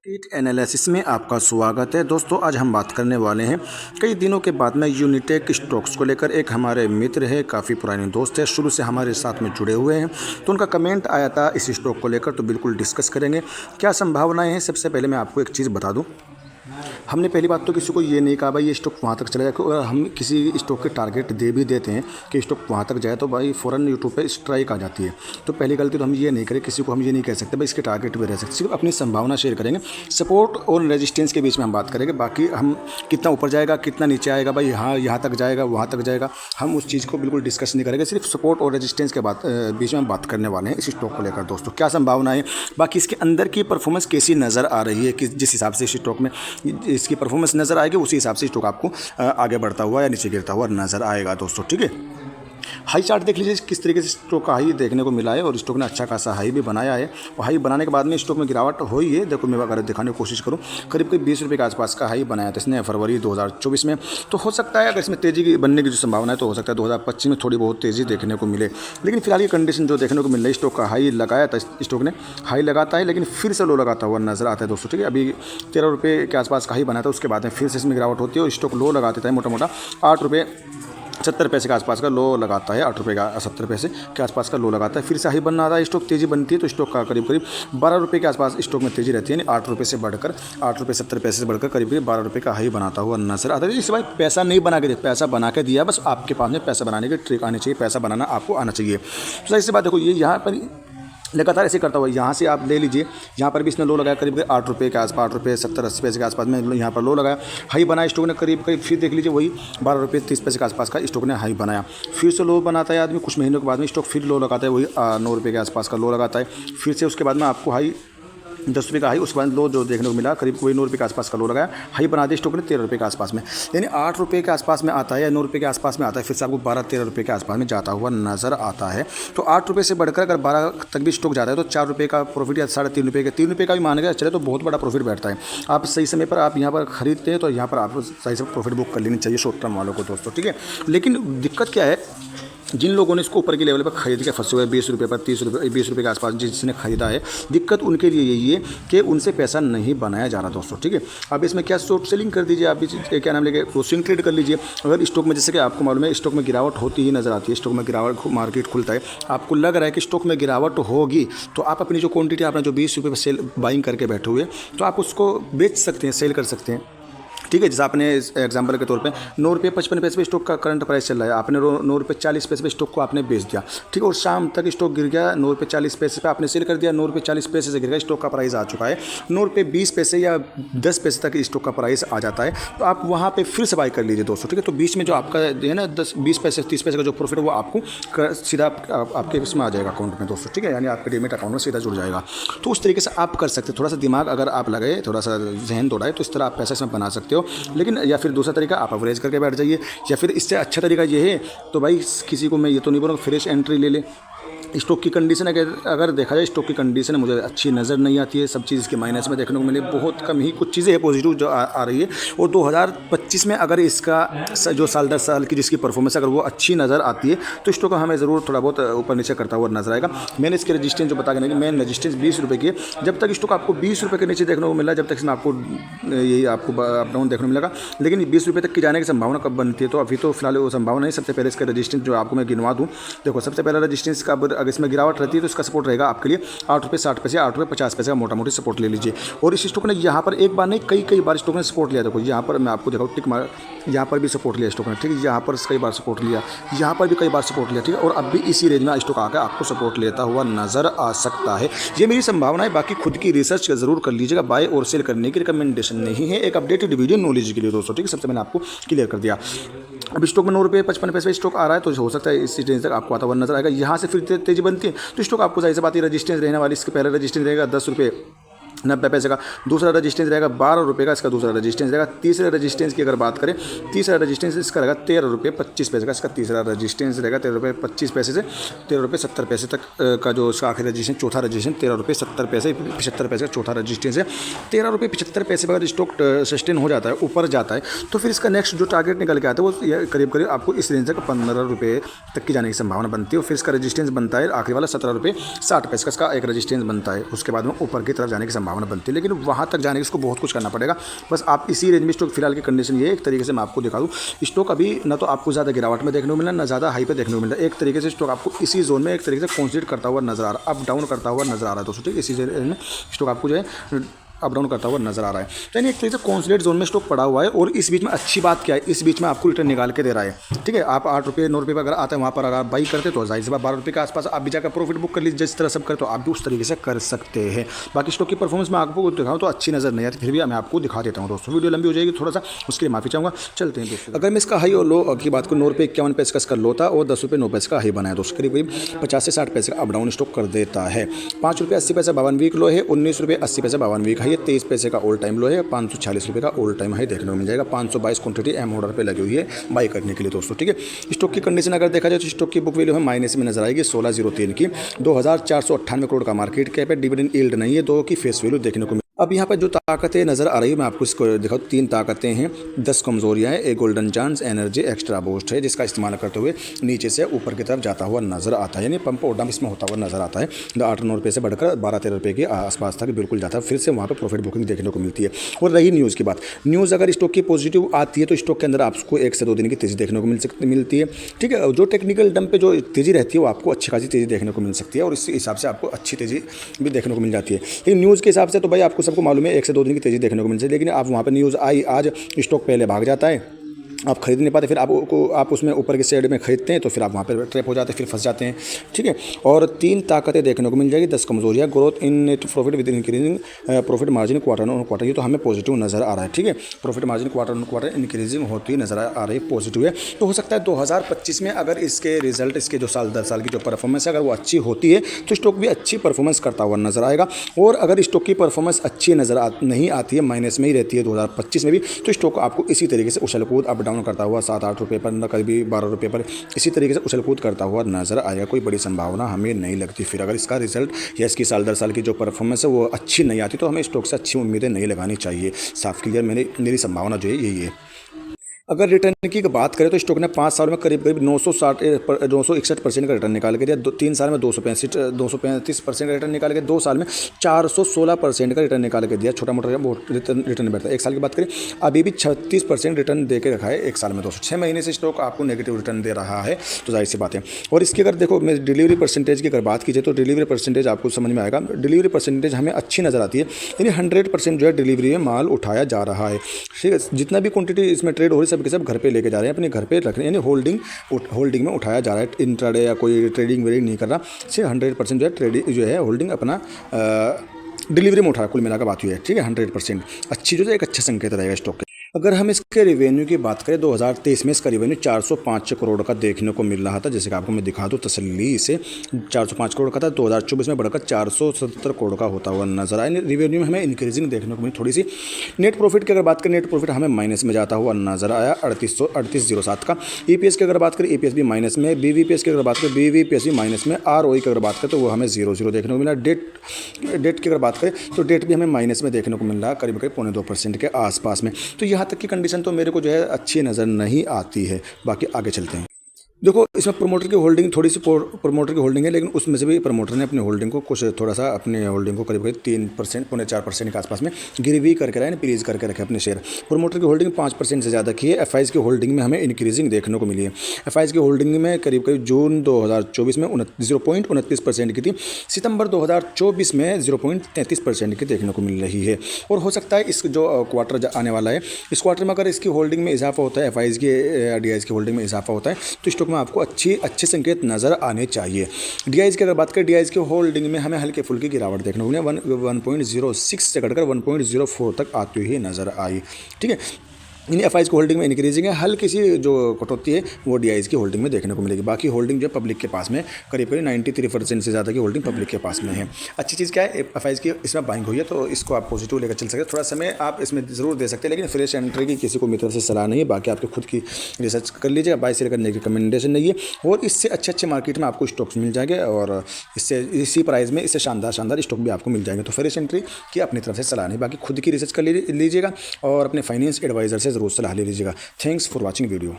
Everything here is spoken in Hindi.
मार्केट एनालिसिस में आपका स्वागत है दोस्तों। आज हम बात करने वाले हैं कई दिनों के बाद में यूनिटेक स्टॉक्स को लेकर। एक हमारे मित्र है, काफ़ी पुराने दोस्त है, शुरू से हमारे साथ में जुड़े हुए हैं, तो उनका कमेंट आया था इस स्टॉक को लेकर, तो बिल्कुल डिस्कस करेंगे क्या संभावनाएं हैं। सबसे पहले मैं आपको एक चीज़ बता दूँ, हमने पहली बात तो किसी को ये नहीं कहा भाई ये स्टॉक वहाँ तक चला जाए। अगर हम किसी स्टॉक के टारगेट दे भी देते हैं कि स्टॉक वहाँ तक जाए तो भाई फ़ौरन यूट्यूब पे स्ट्राइक आ जाती है। तो पहली गलती तो हम ये नहीं करें, किसी को हम ये नहीं कह सकते भाई इसके टारगेट भी रह सकते, सिर्फ अपनी संभावना शेयर करेंगे। सपोर्ट और रेजिस्टेंस के बीच में हम बात करेंगे, बाकी हम कितना ऊपर जाएगा कितना नीचे आएगा भाई हाँ यहाँ तक जाएगा वहाँ तक जाएगा, हम उस चीज़ को बिल्कुल डिस्कस नहीं करेंगे। सिर्फ सपोर्ट और रेजिस्टेंस के बीच में हम बात करने वाले हैं इस स्टॉक को लेकर। दोस्तों क्या संभावना है, बाकी इसके अंदर की परफॉर्मेंस कैसी नज़र आ रही है, कि जिस हिसाब से इस स्टॉक में इसकी परफॉर्मेंस नज़र आएगी उसी हिसाब से स्टॉक आपको आगे बढ़ता हुआ या नीचे गिरता हुआ नजर आएगा दोस्तों। ठीक है, हाई चार्ट देख लीजिए किस तरीके से स्टॉक का हाई देखने को मिला है, और स्टॉक ने अच्छा खासा हाई भी बनाया है। और हाई बनाने के बाद में स्टॉक में गिरावट हुई है। देखो मैं अगर दिखाने की कोशिश करूं, करीब करीब 20 रुपये के आसपास का हाई बनाया था इसने फरवरी 2024 में। तो हो सकता है अगर इसमें तेज़ी की बनने की जो संभावना है तो हो सकता है 2025 में थोड़ी बहुत तेज़ी देखने को मिले। लेकिन फिलहाल ये कंडीशन जो देखने को मिल रही है, स्टॉक का हाई लगाया था, स्टॉक ने हाई लगाता है लेकिन फिर से लो लगाता हुआ नजर आता है दोस्तों। ठीक है, अभी 13 रुपये के आसपास का हाई बनाया था, उसके बाद में फिर से इसमें गिरावट होती है और स्टॉक लो लगा देता है मोटा मोटा 8 रुपये 70 पैसे के आसपास का लो लगाता है, 8 रुपये का 70 पैसे के आसपास का लो लगाता है। फिर से हाई बनना आता है, स्टॉक तेज़ी बनती है तो स्टॉक का करीब करीब 12 रुपये के आसपास स्टॉक में तेज़ी रहती है, यानी 8 रुपये से बढ़कर 8 रुपये 70 पैसे से बढ़कर करीब करीब 12 रुपये का हाई बनाता हुआ नजर आता है। इस भाई पैसा नहीं बना के दिया, पैसा बना के दिया, बस आपके पास में पैसा बनाने की ट्रिक आनी चाहिए, पैसा बनाना आपको आना चाहिए। तो इससे बात देखो ये यहाँ पर लगातार ऐसे करता हुआ यहाँ से आप ले लीजिए, यहाँ पर भी इसने लो लगाया करीब 8 रुपये के आसपास, 8 रुपये 70-80 पैसे के आसपास में यहाँ पर लो लगाया, हाई बनाया स्टॉक ने करीब करीब, फिर देख लीजिए वही 12 रुपये 30 पैसे के आसपास का स्टॉक ने हाई बनाया। फिर से लो बनाता है आदमी, कुछ महीनों के बाद में स्टॉक फिर लो लगाता है, वही 9 रुपये के आसपास का लो लगाता है। फिर से उसके बाद में आपको हाई 10 रुपये का हाई, उसके बाद लो जो देखने को मिला करीब वही 9 रुपये के आसपास का लो लगाया, हाई बना दिया स्टॉक ने 13 रुपये के आसपास में, यानी 8 रुपये के आसपास में आता है या 9 रुपये के आसपास में आता है, फिर से आपको 12-13 रुपये के आसपास में जाता हुआ नजर आता है। तो 8 रुपये से बढ़कर अगर 12 तक भी स्टॉक जाता है तो 4 रुपये का प्रॉफिट या 3.5 रुपये का 3 रुपये का भी मान के चले तो बहुत बड़ा प्रॉफिट बैठता है। आप सही समय पर आप यहाँ पर खरीदते हैं तो यहाँ पर आपको सही से प्रॉफिट बुक कर लेनी चाहिए शॉर्ट टर्म वालों को दोस्तों। ठीक है, लेकिन दिक्कत क्या है, जिन लोगों ने इसको ऊपर के लेवल पर खरीद के फंसे हुए 20 रुपये पर 30 रुपये 20 रुपये के आसपास जिसने खरीदा है, दिक्कत उनके लिए यही है कि उनसे पैसा नहीं बनाया जा रहा दोस्तों। ठीक है, अब इसमें क्या शॉर्ट सेलिंग कर दीजिए, आप क्या नाम लेके स्विंग ट्रेड कर लीजिए। अगर स्टॉक में जैसे कि आपको मालूम है स्टॉक में गिरावट होती ही नजर आती है, स्टॉक में गिरावट मार्केट खुलता है, आपको लग रहा है कि स्टॉक में गिरावट होगी तो आप अपनी जो क्वांटिटी आपने जो 20 रुपये पर सेल बाइंग करके बैठे हुए तो आप उसको बेच सकते हैं, सेल कर सकते हैं। ठीक है, जैसे आपने एग्जांपल के तौर पे 9 रुपये 55 पैसे पे स्टॉक का करंट प्राइस चल रहा है, आपने 9 रुपये 40 पैसे पे स्टॉक को आपने बेच दिया। ठीक है, और शाम तक स्टॉक गिर गया 9 रुपये 40 पैसे पे आपने सेल कर दिया, 9 रुपये 40 पैसे से गिर गया, स्टॉक का प्राइस आ चुका है 9 रुपये 20 पैसे या 10 पैसे तक स्टॉक का प्राइस आ जाता है, तो आप वहाँ पर फिर से बाई कर लीजिए दोस्तों। ठीक है, तो बीच में जो आपका है ना 10-20 पैसे 30 पैसे का जो प्रॉफिट है वो आपको सीधा आपके इसमें आ जाएगा अकाउंट में दोस्तों। ठीक है, यानी आपके डीमेट अकाउंट में सीधा जुड़ जाएगा। तो उस तरीके से आप कर सकते हैं, थोड़ा सा दिमाग अगर आप लगाए, थोड़ा सा जहन दौड़ाए तो इस तरह आप पैसा इसमें बना सकते हो। लेकिन या फिर दूसरा तरीका आप एवरेज करके बैठ जाइए, या फिर इससे अच्छा तरीका ये है तो भाई किसी को मैं ये तो नहीं बोलूँगा फ्रेश एंट्री ले ले। स्टॉक की कंडीशन अगर देखा जाए, स्टॉक की कंडीशन मुझे अच्छी नज़र नहीं आती है, सब चीज़ इसके माइनस में देखने को मिले, बहुत कम ही कुछ चीज़ें हैं पॉजिटिव जो आ रही है। और 2025 में अगर इसका जो साल 10 साल की जिसकी परफॉर्मेंस अगर वो अच्छी नज़र आती है तो स्टॉक हमें ज़रूर थोड़ा बहुत ऊपर नीचे करता हुआ नजर आएगा। मैंने इसके रजिस्टेंस जो बता के नहीं, मेन रजिस्टेंस 20 रुपये की है, जब तक स्टॉक आपको 20 रुपये के नीचे देखने को मिला, जब तक इसमें आपको यही आपको अप डाउन देखने को मिलेगा। लेकिन 20 रुपये तक की जाने की संभावना कब बनती है, तो अभी तो फिलहाल वो संभावना नहीं। सबसे पहले इसका रजिस्टेंस जो आपको मैं गिनवा दूँ, देखो सबसे पहला रजिस्टेंस का अगर इसमें गिरावट रहती है तो इसका सपोर्ट रहेगा आपके लिए 8 रुपये 60 पैसे 8 रुपये 50 पैसे का मोटा मोटी सपोर्ट ले लीजिए। और इस स्टॉक ने यहाँ पर एक बार नहीं कई बार स्टॉक ने सपोर्ट लिया। देखो यहाँ पर मैं आपको दिखाऊँ टिक मार, यहाँ पर भी सपोर्ट लिया स्टॉक ने। ठीक है, यहाँ पर कई बार सपोर्ट लिया, यहाँ पर भी कई बार सपोर्ट लिया। ठीक है, और अब भी इसी रेंज में स्टॉक आकर आपको सपोर्ट लेता हुआ नजर आ सकता है। ये मेरी संभावना है, बाकी खुद की रिसर्च जरूर कर लीजिएगा, बाय और सेल करने की रिकमेंडेशन नहीं है, एक अपडेटेड वीडियो नॉलेज के लिए दोस्तों। ठीक है, सबसे मैंने आपको क्लियर कर दिया। अब स्टॉक में 9 रुपये 55 पैसे स्टॉक आ रहा है तो हो सकता है इसी रेंज तक आपको आता हुआ नजर आएगा। यहाँ से फिर तेजी बनती है तो स्टॉक आपको जाहिर सी बात है रजिस्टेंस रहने वाली, इसके पहले रजिस्टेंस रहेगा 10 रुपये 90 पैसे का, दूसरा रजिस्टेंस रहेगा 12 रुपये का, इसका दूसरा रजिस्टेंस रहेगा। तीसरे रजिस्टेंस की अगर बात करें, तीसरा रजिस्टेंस इसका रहेगा 13 रुपये 25 पैसे का, इसका तीसरा रजिस्टेंस रहेगा 13 रुपये 25 पैसे से 13 रुपये 70 पैसे तक का जो इसका आखिरी रजिस्टेंस, चौथा रजिस्टेंस 13 रुपये 70 पैसे 75 पैसे का चौथा रजिस्टेंस है। 13 रुपये 75 पैसे पर अगर स्टॉक सस्टेन हो जाता है, ऊपर जाता है, तो फिर इसका नेक्स्ट जो टारगेट निकल के आता है वो करीब करीब आपको इस रेंज तक 15 रुपये तक की जाने की संभावना बनती है। और फिर इसका रजिस्टेंस बनता है आखिरी वाला 17 रुपये 60 पैसे का, इसका एक रजिस्टेंस बनता है। उसके बाद में ऊपर की तरफ जाने की संभावना संभावना बनती है, लेकिन वहाँ तक जाने के इसको बहुत कुछ करना पड़ेगा। बस आप इसी रेंज में स्टॉक फिलहाल की कंडीशन ये है। एक तरीके से मैं आपको दिखा दूँ, स्टॉक अभी ना तो आपको ज़्यादा गिरावट में देखने को मिला, ना ज़्यादा हाई पे देखने को मिल रहा है। एक तरीके से स्टॉक आपको इसी जोन में एक तरीके से कंसोलिडेट करता हुआ नजर आ रहा है, अप डाउन करता हुआ नजर आ रहा है दोस्तों, ठीक है। इसी रेंज में स्टॉक आपको जो है अप डाउन करता हुआ नजर आ रहा है। यानी एक तरीके से कॉन्सोलिडेट जोन में स्टॉक पड़ा हुआ है। और इस बीच में अच्छी बात क्या है, इस बीच में आपको रिटर्न निकाल के दे रहा है, ठीक है। आप 8 रुपये 9 रुपये पर अगर आते हैं, वहाँ पर अगर आप बाई करते तो जाहिर सी बात 12 रुपये के आसपास आप भी जाकर प्रॉफिट बुक कर लीजिए। जिस तरह सब करते तो आप भी उस तरीके से कर सकते हैं। बाकी स्टॉक की परफॉर्मेंस मैं आपको दिखाऊँ तो अच्छी नजर नहीं आती, फिर भी मैं आपको दिखा देता हूँ दोस्तों। वीडियो लंबी हो जाएगी थोड़ा सा, उसके लिए माफी चाहूँगा। चलते हैं दोस्तों। अगर मैं इसका हाई और लो की बात करूँ, 9 रुपये 51 पैसे का इसका लो था और 10 रुपये 9 पैसे का हाई बनाया दोस्तों। करीब करीब 50 से 60 पैसे का अप डाउन स्टॉक कर देता है। 5 रुपये 80 पैसे 52 वीक लो है, 19 रुपये 80 पैसे 52 वीक हाई है, 23 पैसे का ऑल टाइम लो है, 540 रुपये का ऑल टाइम हाई देखने को मिल जाएगा। 522 क्वांटिटी एम ऑर्डर पे लगी हुई है बाई करने के लिए दोस्तों, ठीक है। स्टॉक की कंडीशन अगर देखा जाए तो स्टॉक की बुक वैल्यू है माइनस में नजर आएगी 1603 की। 2498 करोड़ का मार्केट कैप है। डिविडेंड यील्ड नहीं है, 2 की फेस वैल्यू देखने को। अब यहाँ पर जो ताकतें नज़र आ रही है मैं आपको इसको दिखाऊँ। 3 ताकतें हैं, 10 कमजोरियाँ हैं, एक golden chance, energy, extra boost है, जिसका इस्तेमाल करते हुए नीचे से ऊपर की तरफ जाता हुआ नजर आता है। यानी पंप और डंप इसमें होता हुआ नजर आता है। 8-9 रुपये से बढ़कर 12-13 रुपये के आसपास तक बिल्कुल जाता है। फिर से वहाँ पर प्रॉफिट बुकिंग देखने को मिलती है। और रही न्यूज़ की बात, न्यूज़ अगर स्टॉक की पॉजिटिव आती है तो स्टॉक के अंदर आपको 1 से 2 दिन की तेज़ी देखने को मिलती है, ठीक है। जो टेक्निकल डंप पे जो तेज़ी रहती है वो आपको अच्छी खासी तेज़ी देखने को मिल सकती है और इस हिसाब से आपको अच्छी तेज़ी भी देखने को मिल जाती है। लेकिन न्यूज़ के हिसाब से तो भाई आपको सबको मालूम है 1 से 2 दिन की तेज़ी देखने को मिल जाए, लेकिन आप वहाँ पर न्यूज़ आई आज स्टॉक पहले भाग जाता है, आप खरीद नहीं पाते, फिर आप उसमें ऊपर के साइड में खरीदते हैं तो फिर आप वहाँ पर ट्रैप हो जाते हैं, फिर फंस जाते हैं, ठीक है। और 3 ताकतें देखने को मिल जाएगी, 10 कमजोरियाँ, growth in net profit with increasing profit margin quarter on quarter, ये तो हमें पॉजिटिव नजर आ रहा है, ठीक है। Profit margin quarter on quarter increasing होती हुई नजर आ रही है, पॉजिटिव है। तो हो सकता है 2025 में अगर इसके रिजल्ट, इसके जो साल 10 साल की जो परफॉर्मेंस है अगर वो अच्छी होती है तो स्टॉक भी अच्छी परफॉर्मेंस करता हुआ नजर आएगा। और अगर स्टॉक की परफॉर्मेंस अच्छी नहीं आती है, माइनस में ही रहती है 2025 में भी, तो स्टॉक आपको इसी तरीके से उछल कूद अप डाउन करता हुआ 7-8 रुपये पर, न कभी 12 रुपये पर, इसी तरीके से उछल कूद करता हुआ नजर आएगा। कोई बड़ी संभावना हमें नहीं लगती। फिर अगर इसका रिजल्ट या इसकी साल दर साल की जो परफॉर्मेंस है वो अच्छी नहीं आती तो हमें स्टॉक से अच्छी उम्मीदें नहीं लगानी चाहिए। साफ क्लियर मेरी संभावना जो है यही है। अगर रिटर्न की बात करें तो स्टॉक ने 5 साल में करीब 961% का रिटर्न निकाल के दिया। 3 साल में 235% का रिटर्न निकाल के, 2 साल में 416% का रिटर्न निकाल के दिया। छोटा मोटा रिटर्न बैठता है। 1 साल की बात करें अभी भी 36% रिटर्न दे के रखा है 1 साल में। 6 महीने से स्टॉक आपको नेगेटिव रिटर्न दे रहा है, तो जाहिर सी बात है। और इसकी अगर देखो मैं डिलीवरी परसेंटेज की अगर बात कीजिए तो डिलीवरी परसेंटेज आपको समझ में आएगा। डिलीवरी परसेंटेज हमें अच्छी नज़र आती है, यानी 100% जो है डिलीवरी में माल उठाया जा रहा है, ठीक है। जितना भी क्वांटिटी इसमें ट्रेड हो रही है सब के सब घर पे लेके जा रहे हैं, अपने घर पे रख रहे हैं, यानी होल्डिंग में उठाया जा रहा है। इंट्राडे या कोई ट्रेडिंग वेडिंग नहीं कर रहा, सिर्फ 100% जो है ट्रेडिंग जो है होल्डिंग अपना डिलीवरी में उठा, कुल मिलाकर बात हुई है, ठीक है। 100% अच्छी जो है एक अच्छा संकेत रहेगा स्टॉक। अगर हम इसके रेवेन्यू की बात करें 2023 में इसका रेवेन्यू 405 करोड़ का देखने को मिल रहा था, जैसे कि आपको मैं दिखा दूँ तसल्ली से 405 करोड़ का था। 2024 में बढ़कर 470 करोड़ का होता हुआ नजर आया। रेवेन्यू में हमें इंक्रीजिंग देखने को मिली थोड़ी सी। नेट प्रॉफिट की अगर बात करें, नेट प्रॉफिट हमें माइनस में जाता हुआ नजर आया 3807 का। ईपीएस की अगर बात करें ईपीएस भी माइनस में, बीवीपीएस की अगर बात करें बीवीपीएस भी माइनस में, आरओई की अगर बात करें तो वो हमें 0 देखने को मिला। डेट की अगर बात करें तो डेट भी हमें माइनस में देखने को मिल रहा है, करीब 2.25% के आसपास में। तो यहाँ तक की कंडीशन तो मेरे को जो है अच्छी नज़र नहीं आती है। बाकी आगे चलते हैं। देखो इसमें प्रमोटर की होल्डिंग थोड़ी सी प्रमोटर की होल्डिंग है, लेकिन उसमें से भी प्रमोटर ने अपनी होल्डिंग को कुछ थोड़ा सा अपने होल्डिंग को करीब 3%, 4% के आसपास में गिरवी करके रहे, प्रीज करके रखे अपने शेयर। प्रमोटर की होल्डिंग 5% से ज़्यादा की है। एफआईज की होल्डिंग में हमें इंक्रीजिंग देखने को मिली है। एफआईज की होल्डिंग में करीब जून 2024 में 0.29% की थी, सितंबर 2024 में 0.33% की देखने को मिल रही है। और हो सकता है इस जो क्वार्टर आने वाला है, इस क्वार्टर में अगर इसकी होल्डिंग में इजाफा होता है, एफआईज की डीआईज की होल्डिंग में इजाफा होता है तो स्टॉक में आपको अच्छे संकेत नज़र आने चाहिए। डीआईज की अगर बात करें, डीआईज की होल्डिंग में हमें हल्के फुल्की गिरावट देखने को मिली, 1.06 से घटकर 1.04 तक आती हुई नज़र आई, ठीक है। इन एफआईज की होल्डिंग में इंक्रीजिंग है, हल्की सी जो कटौती है वो डीआईज की होल्डिंग में देखने को मिलेगी। बाकी होल्डिंग जो पब्लिक के पास में करीब 93% से ज़्यादा की होल्डिंग पब्लिक के पास में है। अच्छी चीज़ क्या है, एफआईज की इसमें बाइंग हुई है तो इसको आप पॉजिटिव लेकर चल सकते हैं। थोड़ा समय आप इसमें ज़रूर दे सकते हैं, लेकिन फ्रेश एंट्री की किसी को मेरी तरफ से सलाह नहीं है। बाकी आपके खुद की रिसर्च कर लीजिएगा, बाय सेल करने की रिकमेंडेशन नहीं है। और इससे अच्छे मार्केट में आपको स्टॉक्स मिल जाएंगे और इससे इसी प्राइस में इससे शानदार स्टॉक भी आपको मिल जाएंगे। तो फ्रेश एंट्री की अपनी तरफ से सलाह नहीं, बाकी खुद की रिसर्च कर लीजिएगा और अपने फाइनेंस एडवाइजर से ज़रूर सलाह ले लीजिएगा। Thanks for watching video.